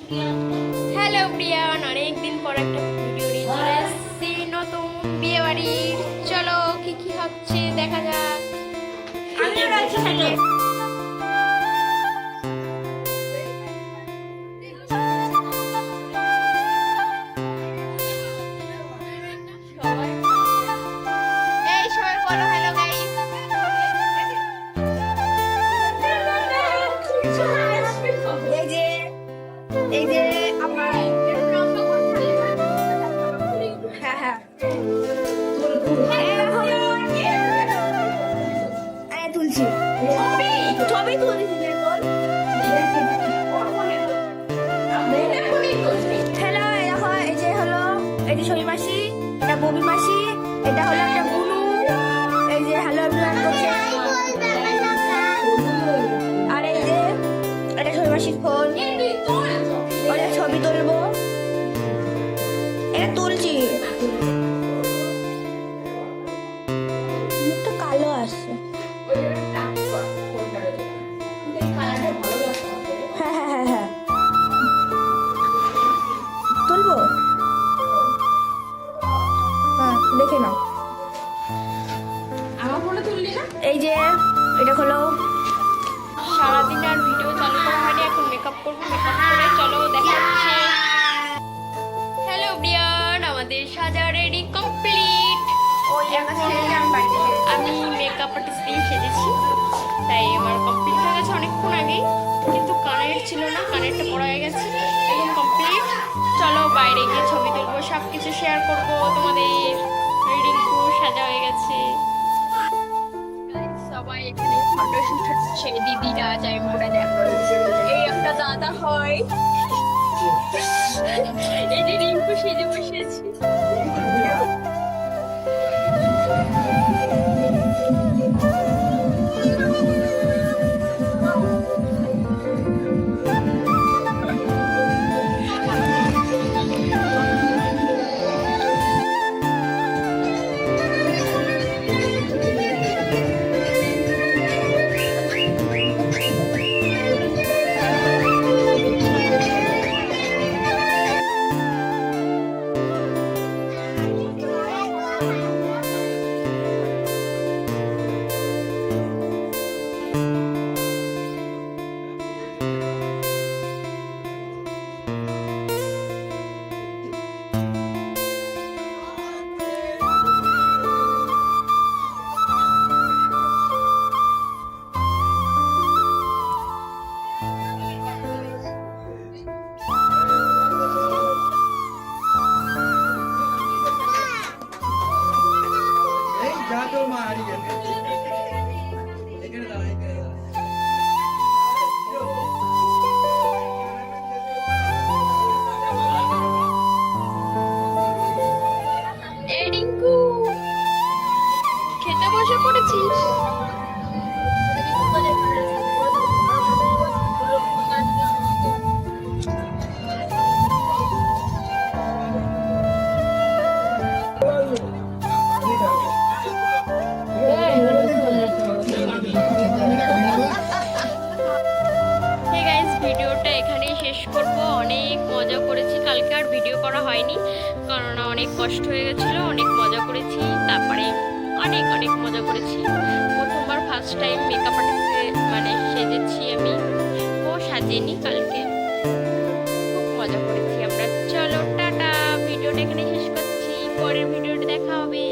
Hello Brian, অনেকদিন পর একটা ভিডিও নিয়ে চলে এসেছি নতুন বিয়ে বাড়ির। চলো কি কি হচ্ছে দেখা যাক। আমিও রয়েছি সাথে। এই সবাই বলো হ্যালো গাইস। এই যে আমার হ্যাঁ হ্যাঁ তুলছি ছবি তুলছি। হ্যালো, দেখো এই যে হলো এটি ছবি মাসি, এটা ববি মাসি, এটা হলো একটা বুনু। এই যে হ্যালো এভরিওয়ান করছে। আর এই যে এটা ছবি মাসির ফোন, ওটা ছবি তুলবো, এটা তুলছি। মুখটা কালো আসছে। হ্যাঁ হ্যাঁ হ্যাঁ হ্যাঁ তুলবো। হ্যাঁ দেখে নাও। আমার ফোনে তুললি না? এই যে এটা হলো সারাদিন আর ভিডিও চালু করা হয়নি, এখন মেকআপ করবো। মেকআপ করে চলো দেখা যাচ্ছে। হ্যালো ব্রিয়ান, আমাদের সাজা রেডি কমপ্লিট। আমি মেকআপ আর্টিস্ট দিয়ে সেজেছি, তাই আমার কমপ্লিট হয়ে গেছে অনেকক্ষণ আগেই, কিন্তু কানের ছিল না, কানেরটা পড়া হয়ে গেছে। এখন কমপ্লিট। চলো বাইরে গিয়ে ছবি তুলবো, সব কিছু শেয়ার করবো তোমাদের। রিঙ্কু সাজা হয়ে গেছে, সবাই এখানে ফটোশুট হচ্ছে। দিদিরা জাইমুরা দেখো, এই একটা দাদা হয়, এই যে রিঙ্কু সেজে বসেছে। রিঙ্কু খেতে বসে পড়েছিস? ভিডিওটা এখানেই শেষ করব। অনেক মজা করেছি, কালকে আর ভিডিও করা হয়নি কারণ অনেক কষ্ট হয়ে গেছিলো। অনেক মজা করেছি, তারপরে অনেক অনেক মজা করেছি। প্রথমবার ফার্স্ট টাইম মেকআপ আর্টিস্টে মানে সেজেছি আমি, ও সাজিয়েনি কালকে। খুব মজা করেছি আমরা। চলো টাটা, ভিডিওটা এখানে শেষ করছি, পরের ভিডিওটা দেখা হবে।